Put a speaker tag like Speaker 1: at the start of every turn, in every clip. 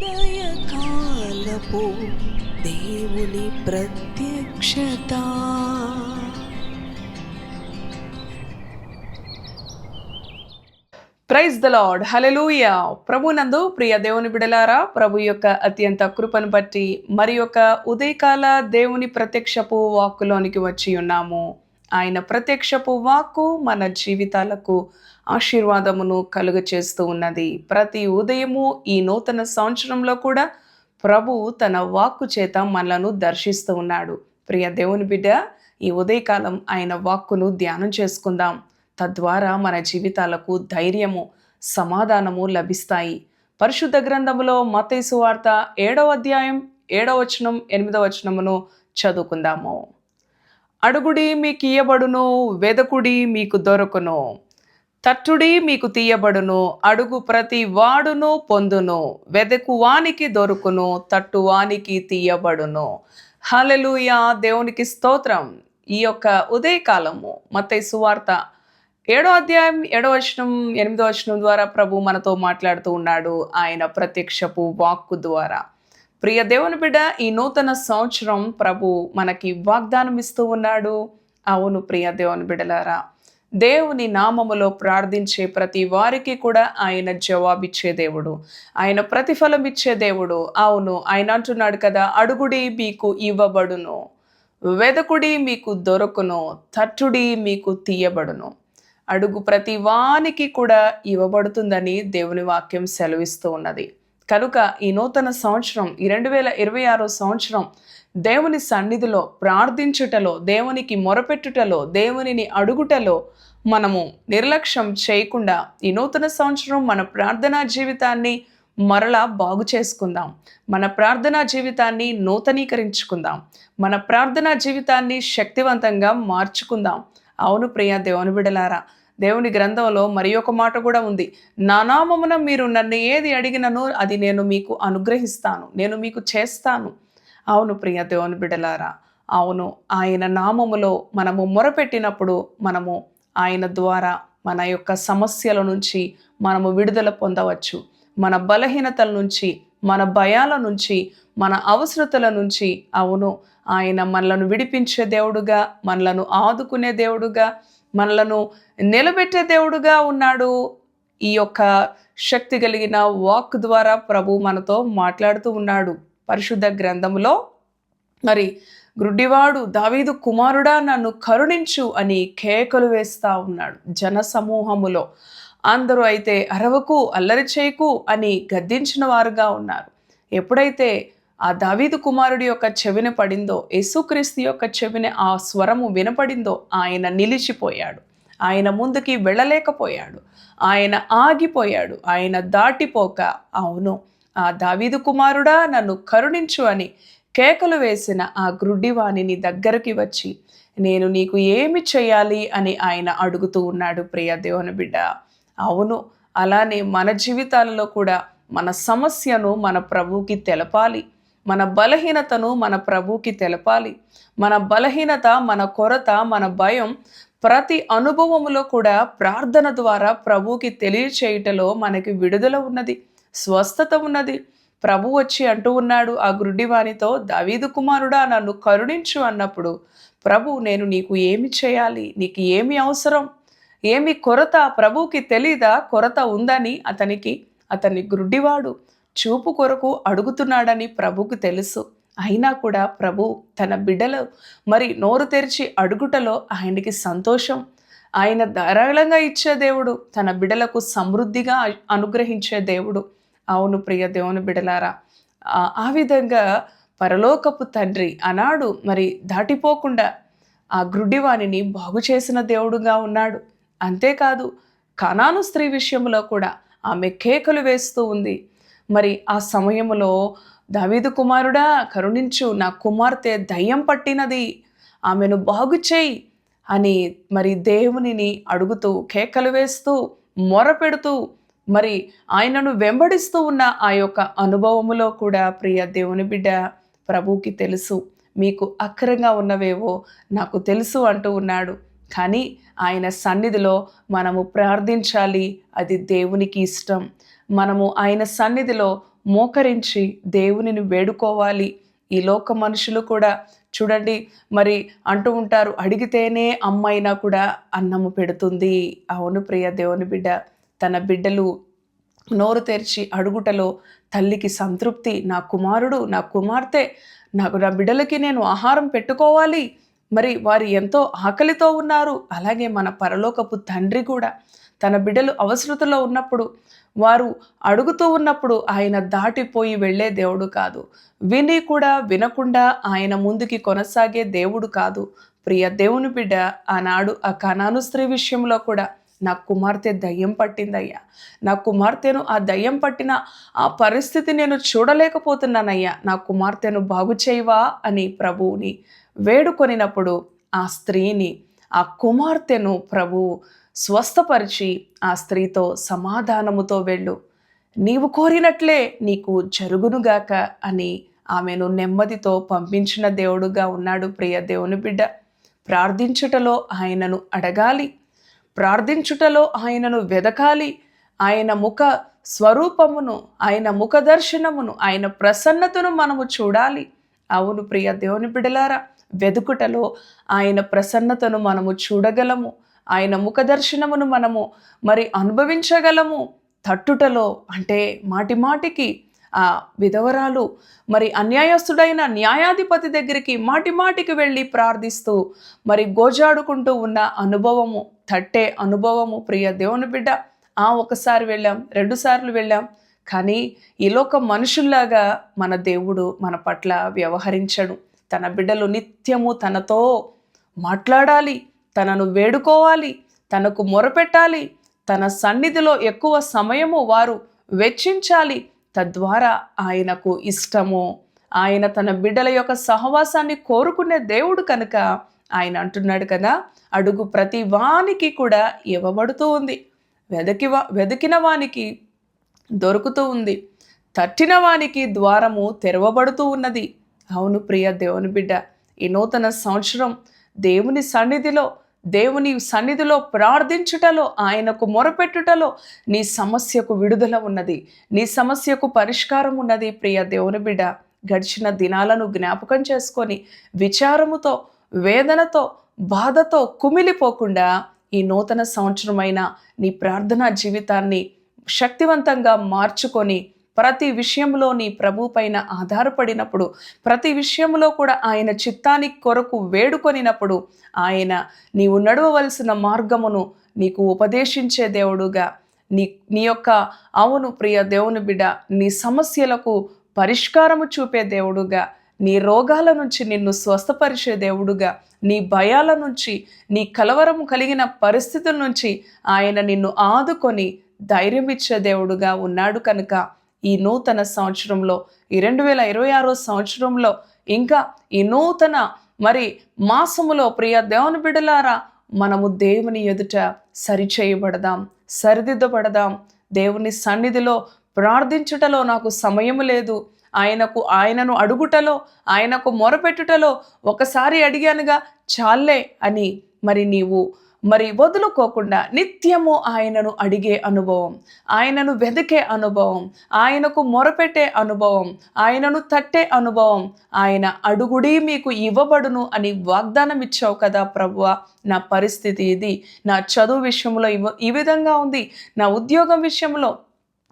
Speaker 1: ఉదయకాలపు దేవుని ప్రత్యక్షత.
Speaker 2: ప్రైజ్ ద లార్డ్, హల్లెలూయా. ప్రభునందు ప్రియ దేవుని బిడలారా, ప్రభు యొక్క అత్యంత కృపను బట్టి మరి యొక్క ఉదయకాల దేవుని ప్రత్యక్షపు వాక్కులోనికి వచ్చి ఉన్నాము. ఆయన ప్రత్యక్షపు వాక్కు మన జీవితాలకు ఆశీర్వాదమును కలుగ చేస్తూ ఉన్నది. ప్రతి ఉదయము ఈ నూతన సంవత్సరంలో కూడా ప్రభు తన వాక్కు చేత మనలను దర్శిస్తూ ఉన్నాడు. ప్రియ దేవుని బిడ్డ, ఈ ఉదయకాలం ఆయన వాక్కును ధ్యానం చేసుకుందాం. తద్వారా మన జీవితాలకు ధైర్యము, సమాధానము లభిస్తాయి. పరిశుద్ధ గ్రంథములో మత్తయి సువార్త 7వ అధ్యాయం 7వ వచనం 8వ వచనమును చదువుకుందాము. అడుగుడి మీకు ఇయ్యబడును, వెదకుడి మీకు దొరకును, తట్టుడి మీకు తీయబడును, అడుగు ప్రతి వాడును పొందును, వెదకు వానికి దొరుకును, తట్టు వానికి తీయబడును. హల్లెలూయా, దేవునికి స్తోత్రం. ఈ యొక్క ఉదయకాలము మత్తయి సువార్త 7వ అధ్యాయం 7వ వచనం 8వ వచనం ద్వారా ప్రభు మనతో మాట్లాడుతూ ఉన్నాడు, ఆయన ప్రత్యక్షపు వాక్కు ద్వారా. ప్రియ దేవుని బిడ్డ, ఈ నూతన సంవత్సరం ప్రభు మనకి వాగ్దానం ఇస్తూ ఉన్నాడు. అవును ప్రియ దేవుని బిడ్డలారా, దేవుని నామములో ప్రార్థించే ప్రతి వారికి కూడా ఆయన జవాబిచ్చే దేవుడు, ఆయన ప్రతిఫలం ఇచ్చే దేవుడు. అవును, ఆయన అంటున్నాడు కదా, అడుగుడి మీకు ఇవ్వబడును, వెదకుడి మీకు దొరకును, తట్టుడి మీకు తీయబడును. అడుగు ప్రతి వానికి కూడా ఇవ్వబడుతుందని దేవుని వాక్యం సెలవిస్తూ ఉన్నది. కనుక ఈ నూతన సంవత్సరం, ఈ 2026 సంవత్సరం దేవుని సన్నిధిలో ప్రార్థించుటలో, దేవునికి మొరపెట్టుటలో, దేవునిని అడుగుటలో మనము నిర్లక్ష్యం చేయకుండా ఈ నూతన సంవత్సరం మన ప్రార్థనా జీవితాన్ని మరలా బాగు చేసుకుందాం. మన ప్రార్థనా జీవితాన్ని నూతనీకరించుకుందాం. మన ప్రార్థనా జీవితాన్ని శక్తివంతంగా మార్చుకుందాం. అవును ప్రియ దేవుని బిడ్డలారా, దేవుని గ్రంథంలో మరి ఒక మాట కూడా ఉంది, నా నామమున మీరు నన్ను ఏది అడిగినను అది నేను మీకు అనుగ్రహిస్తాను, నేను మీకు చేస్తాను. అవును ప్రియ దేవుని బిడ్డలారా, అవును, ఆయన నామములో మనము మొరపెట్టినప్పుడు మనము ఆయన ద్వారా మన యొక్క సమస్యల నుంచి మనము విడుదల పొందవచ్చు. మన బలహీనతల నుంచి, మన భయాల నుంచి, మన అవసరతల నుంచి, అవును, ఆయన మనలను విడిపించే దేవుడుగా, మనలను ఆదుకునే దేవుడుగా, మనలను నిలబెట్టే దేవుడుగా ఉన్నాడు. ఈ యొక్క శక్తి కలిగిన వాక్ ద్వారా ప్రభు మనతో మాట్లాడుతూ ఉన్నాడు. పరిశుద్ధ గ్రంథములో మరి గ్రుడ్డివాడు దావీదు కుమారుడా నన్ను కరుణించు అని కేకలు వేస్తా ఉన్నాడు. జన సమూహములో అందరూ అయితే అరవకు, అల్లరి చేయకు అని గద్దించిన వారుగా ఉన్నారు. ఎప్పుడైతే ఆ దావీదు కుమారుడి యొక్క చెవిన పడిందో, యేసుక్రీస్తు యొక్క చెవిన ఆ స్వరము వినపడిందో, ఆయన నిలిచిపోయాడు. ఆయన ముందుకి వెళ్ళలేకపోయాడు. ఆయన ఆగిపోయాడు. ఆయన దాటిపోక, అవును, ఆ దావీదు కుమారుడా నన్ను కరుణించు అని కేకలు వేసిన ఆ గ్రుడ్డివాణిని దగ్గరికి వచ్చి, నేను నీకు ఏమి చేయాలి అని ఆయన అడుగుతూ ఉన్నాడు. ప్రియ దేవుని బిడ్డ, అవును, అలానే మన జీవితాలలో కూడా మన సమస్యను మన ప్రభువుకి తెలపాలి. మన బలహీనతను మన ప్రభువుకి తెలపాలి. మన బలహీనత, మన కొరత, మన భయం ప్రతి అనుభవములో కూడా ప్రార్థన ద్వారా ప్రభువుకి తెలియచేయుటలో మనకి విడుదల ఉన్నది, స్వస్థత ఉన్నది. ప్రభు వచ్చి అంటూ ఉన్నాడు ఆ గ్రుడ్డివానితో, దావీదు కుమారుడా నన్ను కరుణించు అన్నప్పుడు, ప్రభు నేను నీకు ఏమి చేయాలి, నీకు ఏమి అవసరం, ఏమి కొరత ప్రభువుకి తెలీదా? కొరత ఉందని అతని గ్రుడ్డివాడు చూపు కొరకు అడుగుతున్నాడని ప్రభుకు తెలుసు. అయినా కూడా ప్రభు తన బిడ్డలు మరి నోరు తెరిచి అడుగుటలో ఆయనకి సంతోషం. ఆయన ధారాళంగా ఇచ్చే దేవుడు, తన బిడ్డలకు సమృద్ధిగా అనుగ్రహించే దేవుడు. అవును ప్రియ దేవుని బిడ్డలారా, ఆ విధంగా పరలోకపు తండ్రి ఆనాడు మరి దాటిపోకుండా ఆ గ్రుడ్డివాణిని బాగు చేసిన దేవుడుగా ఉన్నాడు. అంతేకాదు, కనాను స్త్రీ విషయంలో కూడా ఆమె కేకలు వేస్తూ ఉంది. మరి ఆ సమయంలో దావీదు కుమారుడా కరుణించు, నా కుమార్తె దయ్యం పట్టినది, ఆమెను బాగు చేయి అని మరి దేవునిని అడుగుతూ, కేకలు వేస్తూ, మొరపెడుతూ మరి ఆయనను వెంబడిస్తూ ఉన్న ఆ యొక్క అనుభవములో కూడా ప్రియ దేవుని బిడ్డ, ప్రభువుకి తెలుసు మీకు అక్కరంగా ఉన్నవేవో నాకు తెలుసు అంటూ ఉన్నాడు. కానీ ఆయన సన్నిధిలో మనము ప్రార్థించాలి, అది దేవునికి ఇష్టం. మనము ఆయన సన్నిధిలో మోకరించి దేవునిని వేడుకోవాలి. ఈ లోక మనుషులు కూడా చూడండి, మరి అంటూ ఉంటారు, అడిగితేనే అమ్మైనా కూడా అన్నము పెడుతుంది. అవును ప్రియ దేవుని బిడ్డ, తన బిడ్డలు నోరు తెరిచి అడుగుటలో తల్లికి సంతృప్తి. నా కుమారుడు, నా కుమార్తె, నా బిడ్డలకి నేను ఆహారం పెట్టుకోవాలి, మరి వారు ఎంతో ఆకలితో ఉన్నారు. అలాగే మన పరలోకపు తండ్రి కూడా తన బిడ్డలు అవసరతలో ఉన్నప్పుడు, వారు అడుగుతూ ఉన్నప్పుడు ఆయన దాటిపోయి వెళ్ళే దేవుడు కాదు. విని కూడా వినకుండా ఆయన ముందుకి కొనసాగే దేవుడు కాదు. ప్రియ దేవుని బిడ్డ, ఆనాడు ఆ కనాను స్త్రీ విషయంలో కూడా నా కుమార్తె దయ్యం పట్టిందయ్యా, నా కుమార్తెను ఆ దయ్యం పట్టిన ఆ పరిస్థితి నేను చూడలేకపోతున్నానయ్యా, నా కుమార్తెను బాగు చేయవా అని ప్రభువుని వేడుకొనినప్పుడు ఆ స్త్రీని, ఆ కుమార్తెను ప్రభువు స్వస్థపరిచి ఆ స్త్రీతో సమాధానముతో వెళ్ళు, నీవు కోరినట్లే నీకు జరుగునుగాక అని ఆమెను నెమ్మదితో పంపించిన దేవుడుగా ఉన్నాడు. ప్రియ దేవుని బిడ్డ, ప్రార్థించుటలో ఆయనను అడగాలి, ప్రార్థించుటలో ఆయనను వెదకాలి, ఆయన ముఖ స్వరూపమును, ఆయన ముఖ దర్శనమును, ఆయన ప్రసన్నతను మనము చూడాలి. అవును ప్రియ దేవుని బిడ్డలారా, వెదుకుటలో ఆయన ప్రసన్నతను మనము చూడగలము, ఆయన ముఖ దర్శనమును మనము మరి అనుభవించగలము. తట్టుటలో అంటే మాటి మాటికి ఆ విధవరాలు మరి అన్యాయస్తుడైన న్యాయాధిపతి దగ్గరికి మాటి మాటికి వెళ్ళి ప్రార్థిస్తూ మరి గోజాడుకుంటూ ఉన్న అనుభవము, తట్టే అనుభవము. ప్రియ దేవుని బిడ్డ, ఒకసారి వెళ్ళాం, 2 సార్లు వెళ్ళాం, కానీ ఈ లోక మనుషుల్లాగా మన దేవుడు మన పట్ల వ్యవహరించడు. తన బిడ్డలు నిత్యము తనతో మాట్లాడాలి, తనను వేడుకోవాలి, తనకు మొరపెట్టాలి, తన సన్నిధిలో ఎక్కువ సమయము వారు వెచ్చించాలి. తద్వారా ఆయనకు ఇష్టము. ఆయన తన బిడ్డల యొక్క సహవాసాన్ని కోరుకునే దేవుడు కనుక ఆయన అంటున్నాడు కదా, అడుగు ప్రతి వానికి కూడా ఇవ్వబడుతూ ఉంది, వెదికిన వానికి దొరుకుతూ ఉంది, తట్టిన వానికి ద్వారము తెరవబడుతూ ఉన్నది. అవును ప్రియ దేవుని బిడ్డ, ఈ నూతన సంవత్సరం దేవుని సన్నిధిలో ప్రార్థించుటలో, ఆయనకు మొరపెట్టుటలో నీ సమస్యకు విడుదల ఉన్నది, నీ సమస్యకు పరిష్కారం ఉన్నది. ప్రియ దేవుని బిడ్డ, గడిచిన దినాలను జ్ఞాపకం చేసుకొని విచారముతో, వేదనతో, బాధతో కుమిలిపోకుండా ఈ నూతన సంవత్సరమైన నీ ప్రార్థనా జీవితాన్ని శక్తివంతంగా మార్చుకొని ప్రతి విషయంలో నీ ప్రభు పైన ఆధారపడినప్పుడు, ప్రతి విషయంలో కూడా ఆయన చిత్తానికి కొరకు వేడుకొనినప్పుడు, ఆయన నీవు నడవవలసిన మార్గమును నీకు ఉపదేశించే దేవుడుగా, నీ యొక్క అవును ప్రియ దేవుని బిడ్డ, నీ సమస్యలకు పరిష్కారము చూపే దేవుడుగా, నీ రోగాల నుంచి నిన్ను స్వస్థపరిచే దేవుడుగా, నీ భయాల నుంచి, నీ కలవరము కలిగిన పరిస్థితుల నుంచి ఆయన నిన్ను ఆదుకొని ధైర్యం ఇచ్చే దేవుడుగా ఉన్నాడు. కనుక ఈ నూతన సంవత్సరంలో, ఈ 2026 సంవత్సరంలో, ఇంకా ఈ నూతన మరి మాసములో ప్రియ దేవుని బిడ్డలారా, మనము దేవుని ఎదుట సరిచేయబడదాం, సరిదిద్దబడదాం. దేవుని సన్నిధిలో ప్రార్థించుటలో నాకు సమయం లేదు, ఆయనను అడుగుటలో, ఆయనకు మొరపెట్టుటలో ఒకసారి అడిగానుగా చాలే అని మరి నీవు వదులుకోకుండా నిత్యము ఆయనను అడిగే అనుభవం, ఆయనను వెదికే అనుభవం, ఆయనకు మొరపెట్టే అనుభవం, ఆయనను తట్టే అనుభవం, ఆయన అడుగుడి మీకు ఇవ్వబడును అని వాగ్దానం ఇచ్చావు కదా ప్రభువా, నా పరిస్థితి ఇది, నా చదువు విషయంలో ఈ విధంగా ఉంది, నా ఉద్యోగం విషయంలో,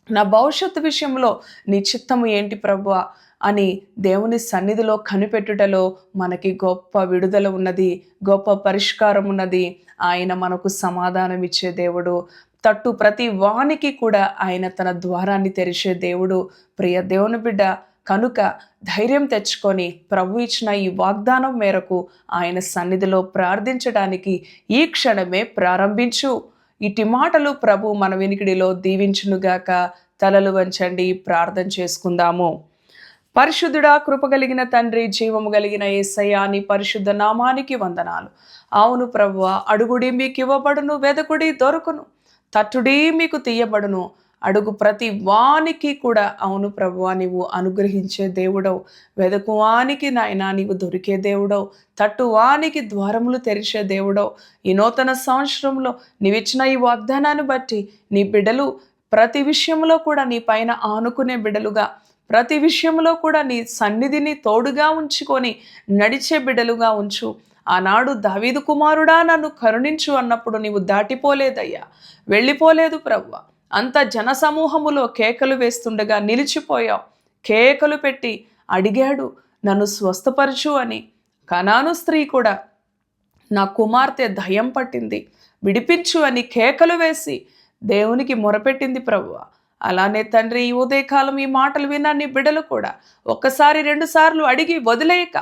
Speaker 2: నా భవిష్యత్తు విషయంలో నీ చిత్తము ఏంటి ప్రభువా అని దేవుని సన్నిధిలో కనిపెట్టుటలో మనకి గొప్ప విడుదల ఉన్నది, గొప్ప పరిష్కారం ఉన్నది. ఆయన మనకు సమాధానం ఇచ్చే దేవుడు, తట్టు ప్రతి వానికి కూడా ఆయన తన ద్వారాన్ని తెరిచే దేవుడు. ప్రియ దేవుని బిడ్డ, కనుక ధైర్యం తెచ్చుకొని ప్రభు ఇచ్చిన ఈ వాగ్దానం మేరకు ఆయన సన్నిధిలో ప్రార్థించడానికి ఈ క్షణమే ప్రారంభించు. ఇటు మాటలు ప్రభు మన వినికిడిలో దీవించునుగాక. తలలు వంచండి, ప్రార్థన చేసుకుందాము. పరిశుద్ధుడా, కృపగలిగిన తండ్రి, జీవము కలిగిన యేసయ్యా, నీ పరిశుద్ధ నామానికి వందనాలు. అవును ప్రభువా, అడుగుడి మీకు ఇవ్వబడును, వెదకుడి దొరుకును, తట్టుడి మీకు తీయబడును. అడుగు ప్రతి వానికి కూడా అవును ప్రభువా నీవు అనుగ్రహించే దేవుడవు, వెదకువానికి నాయనా నీవు దొరికే దేవుడవు, తట్టువానికి ద్వారములు తెరిచే దేవుడవు. ఈ నూతన సంవత్సరంలో నీవిచ్చిన ఈ వాగ్దానాన్ని బట్టి నీ బిడ్డలు ప్రతి విషయంలో కూడా నీ పైన ఆనుకునే బిడ్డలుగా, ప్రతి విషయంలో కూడా నీ సన్నిధిని తోడుగా ఉంచుకొని నడిచే బిడ్డలుగా ఉంచు. ఆనాడు దావీదు కుమారుడా నన్ను కరుణించు అన్నప్పుడు నీవు దాటిపోలేదయ్యా, వెళ్ళిపోలేదు ప్రభువా. అంత జనసమూహములో కేకలు వేస్తుండగా నిలిచిపోయావు. కేకలు పెట్టి అడిగాడు, నన్ను స్వస్థపరచు అని. కనాను స్త్రీ కూడా నా కుమార్తె దయ్యం పట్టింది, విడిపించు అని కేకలు వేసి దేవునికి మొరపెట్టింది ప్రభువా. అలానే తండ్రి, ఈ ఉదయకాలం ఈ మాటలు విన్నా నీ బిడ్డలు కూడా ఒక్కసారి 2 సార్లు అడిగి వదిలేయక,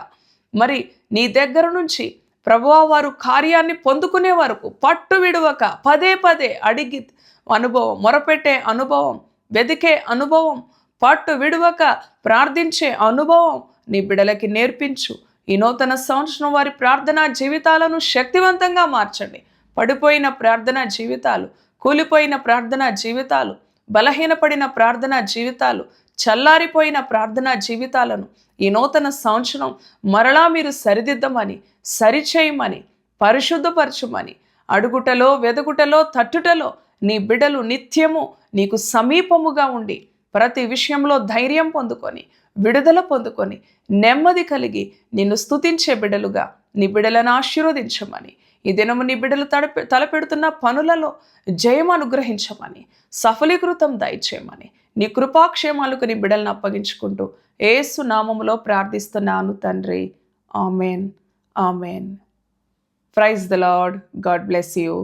Speaker 2: మరి నీ దగ్గర నుంచి ప్రభువా వారు కార్యాన్ని పొందుకునే వరకు పట్టు విడవక పదే పదే అడిగి అనుభవం, మొరపెట్టే అనుభవం, వెదికే అనుభవం, పట్టు విడవక ప్రార్థించే అనుభవం నీ బిడ్డలకి నేర్పించు. ఈ నూతన సంవత్సరం వారి ప్రార్థనా జీవితాలను శక్తివంతంగా మార్చండి. పడిపోయిన ప్రార్థనా జీవితాలు, కూలిపోయిన ప్రార్థనా జీవితాలు, బలహీనపడిన ప్రార్థనా జీవితాలు, చల్లారిపోయిన ప్రార్థనా జీవితాలను ఈ నూతన సంవత్సరం మరలా మీరు సరిదిద్దమని, సరిచేయమని, పరిశుద్ధపరచుమని, అడుగుటలో వెదుగుటలో తట్టుటలో నీ బిడ్డలు నిత్యము నీకు సమీపముగా ఉండి ప్రతి విషయంలో ధైర్యం పొందుకొని, విడుదల పొందుకొని, నెమ్మది కలిగి నిన్ను స్తుతించే బిడ్డలుగా నీ బిడ్డలను ఆశీర్వదించమని, ఈ దినము నీ బిడ్డలు తలపెడుతున్న పనులలో జయం అనుగ్రహించమని, సఫలీకృతం దయచేయమని, నీ కృపాక్షేమాలకు నీ బిడ్డలను అప్పగించుకుంటూ యేసు నామములో ప్రార్థిస్తున్నాను తండ్రి. Amen, amen. Praise the Lord. God bless you.